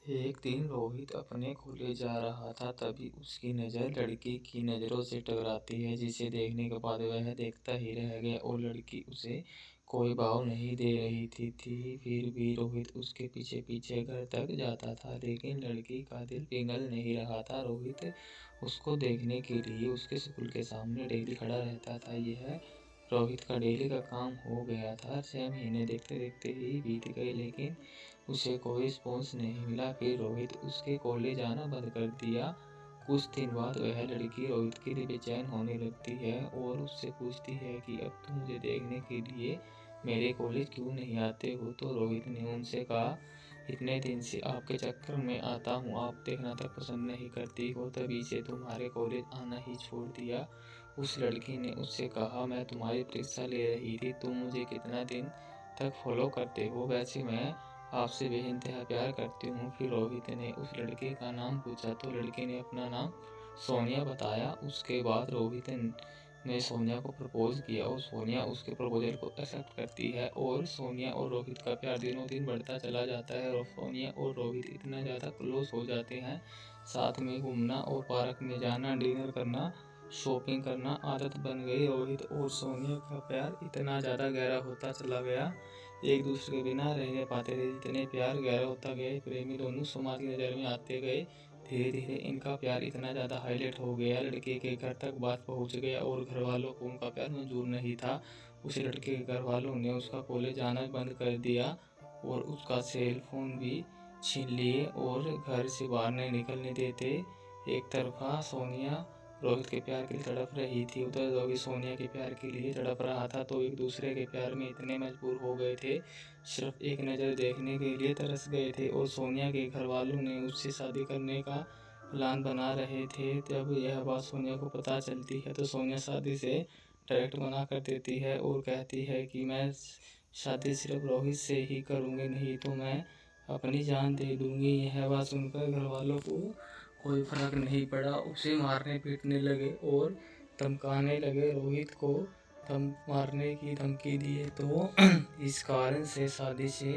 एक दिन रोहित अपने कॉलेज जा रहा था, तभी उसकी नज़र लड़की की नज़रों से टकराती है, जिसे देखने के बाद वह देखता ही रह गया और लड़की उसे कोई भाव नहीं दे रही थी। फिर भी रोहित उसके पीछे पीछे घर तक जाता था, लेकिन लड़की का दिल पिघल नहीं रहा था। रोहित उसको देखने के लिए उसके स्कूल के सामने डेली खड़ा रहता था। यह रोहित का डेली का काम हो गया था। 6 महीने देखते देखते ही बीत गए, लेकिन उसे कोई रिस्पॉन्स नहीं मिला। फिर रोहित उसके कॉलेज आना बंद कर दिया। कुछ दिन बाद वह लड़की रोहित के लिए बेचैन होने लगती है और उससे पूछती है कि अब तुम मुझे देखने के लिए मेरे कॉलेज क्यों नहीं आते हो। तो रोहित ने उनसे कहा, इतने दिन से आपके चक्कर में आता हूँ, आप देखना तक पसंद नहीं करती हो, तभी से तुम्हारे कॉलेज आना ही छोड़ दिया। उस लड़की ने उससे कहा, मैं तुम्हारी परीक्षा ले रही थी, तुम मुझे कितना दिन तक फॉलो करते हो, वैसे मैं आपसे बेइंतहा प्यार करती हूँ। फिर रोहित ने उस लड़के का नाम पूछा तो लड़की ने अपना नाम सोनिया बताया। उसके बाद रोहित ने सोनिया को प्रपोज किया और सोनिया उसके प्रपोजल को एक्सेप्ट करती है और सोनिया और रोहित का प्यार दिनों दिन बढ़ता चला जाता है और सोनिया और रोहित इतना ज़्यादा क्लोज हो जाते हैं, साथ में घूमना और पार्क में जाना, डिनर करना, शॉपिंग करना आदत बन गई। रोहित और सोनिया का प्यार इतना ज़्यादा गहरा होता चला गया, एक दूसरे के बिना रह नहीं पाते थे। जितने प्यार गहरा होता गया, प्रेमी दोनों समाज की नज़र में आते गए। धीरे धीरे इनका प्यार इतना ज़्यादा हाईलाइट हो गया, लड़के के घर तक बात पहुंच गया और घर वालों को उनका प्यार मंजूर नहीं था। उस लड़के के घर वालों ने उसका कॉलेज आना बंद कर दिया और उसका सेल फोन भी छीन लिए और घर से बाहर नहीं निकलने देते। एक तरफा सोनिया रोहित के प्यार के लिए तड़प रही थी, उधर रोहित सोनिया के प्यार के लिए तड़प रहा था। तो एक दूसरे के प्यार में इतने मजबूर हो गए थे, सिर्फ एक नज़र देखने के लिए तरस गए थे। और सोनिया के घर वालों ने उससे शादी करने का प्लान बना रहे थे। जब यह बात सोनिया को पता चलती है तो सोनिया शादी से डायरेक्ट मना कर देती है और कहती है कि मैं शादी सिर्फ रोहित से ही करूँगी, नहीं तो मैं अपनी जान दे दूँगी। यह बात सुनकर घर वालों को कोई फर्क नहीं पड़ा, उसे मारने पीटने लगे और धमकाने लगे। रोहित को मारने की धमकी दिए तो इस कारण से शादी से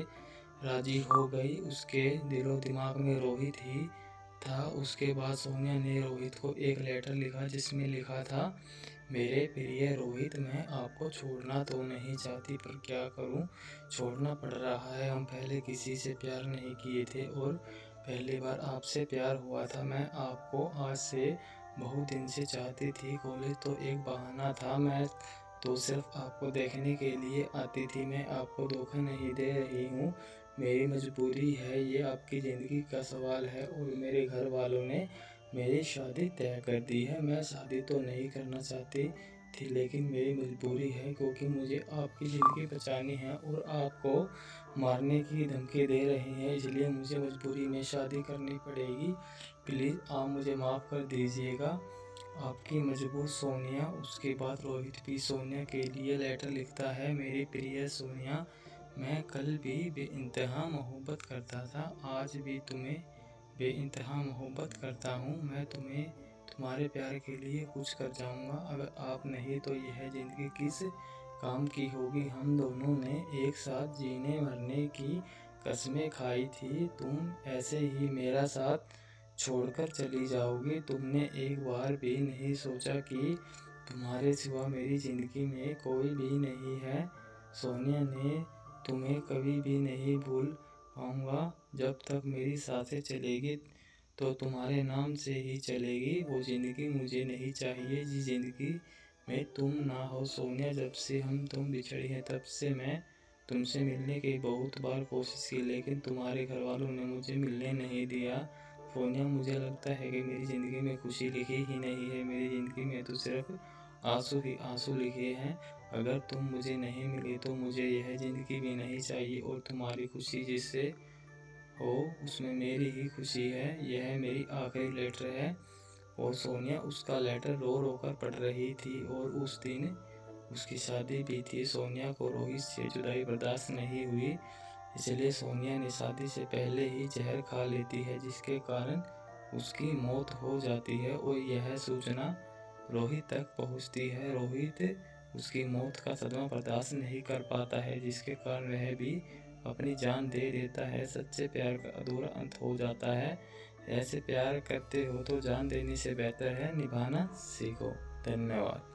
राजी हो गई। उसके दिलो दिमाग में रोहित ही था। उसके बाद सोनिया ने रोहित को एक लेटर लिखा, जिसमें लिखा था, मेरे प्रिय रोहित, मैं आपको छोड़ना तो नहीं चाहती, पर क्या करूं, छोड़ना पड़ रहा है। हम पहले किसी से प्यार नहीं किए थे और पहली बार आपसे प्यार हुआ था। मैं आपको आज से बहुत दिन से चाहती थी। कॉलेज तो एक बहाना था, मैं तो सिर्फ आपको देखने के लिए आती थी। मैं आपको धोखा नहीं दे रही हूँ, मेरी मजबूरी है, ये आपकी ज़िंदगी का सवाल है और मेरे घर वालों ने मेरी शादी तय कर दी है। मैं शादी तो नहीं करना चाहती थी, लेकिन मेरी मजबूरी है, क्योंकि मुझे आपकी ज़िंदगी बचानी है और आपको मारने की धमकी दे रहे हैं, इसलिए मुझे मजबूरी में शादी करनी पड़ेगी। प्लीज़ आप मुझे माफ़ कर दीजिएगा, आपकी मजबूर सोनिया। उसके बाद रोहित भी सोनिया के लिए लेटर लिखता है, मेरी प्रिय सोनिया, मैं कल भी बेइंतहा मोहब्बत करता था, आज भी तुम्हें बेइंतहा मोहब्बत करता हूँ। मैं तुम्हें तुम्हारे प्यार के लिए कुछ कर जाऊँगा, अगर आप नहीं तो यह ज़िंदगी किस काम की होगी। हम दोनों ने एक साथ जीने मरने की कस्में खाई थी, तुम ऐसे ही मेरा साथ छोड़कर चली जाओगी। तुमने एक बार भी नहीं सोचा कि तुम्हारे सिवा मेरी ज़िंदगी में कोई भी नहीं है। सोनिया ने तुम्हें कभी भी नहीं भूल पाऊँगा, जब तक मेरी सांसें चलेगी तो तुम्हारे नाम से ही चलेगी। वो ज़िंदगी मुझे नहीं चाहिए जिस ज़िंदगी में तुम ना हो। सोनिया, जब से तुम बिछड़ी हैं, तब से मैं तुमसे मिलने की बहुत बार कोशिश की, लेकिन तुम्हारे घर वालों ने मुझे मिलने नहीं दिया। सोनिया, मुझे लगता है कि मेरी ज़िंदगी में खुशी लिखी ही नहीं है, मेरी ज़िंदगी में तो सिर्फ आंसू ही आंसू लिखे हैं। अगर तुम मुझे नहीं मिली तो मुझे यह ज़िंदगी भी नहीं चाहिए और तुम्हारी खुशी जिससे हो उसमें मेरी ही खुशी है। यह मेरी आखिरी लेटर है। और सोनिया उसका लेटर रो रो कर पढ़ रही थी और उस दिन उसकी शादी भी थी। सोनिया को रोहित से जुदाई बर्दाश्त नहीं हुई, इसलिए सोनिया ने शादी से पहले ही जहर खा लेती है, जिसके कारण उसकी मौत हो जाती है और यह सूचना रोहित तक पहुंचती है। रोहित उसकी मौत का सदमा बर्दाश्त नहीं कर पाता है, जिसके कारण वह भी अपनी जान दे देता है। सच्चे प्यार का अधूरा अंत हो जाता है। ऐसे प्यार करते हो तो जान देने से बेहतर है निभाना सीखो। धन्यवाद।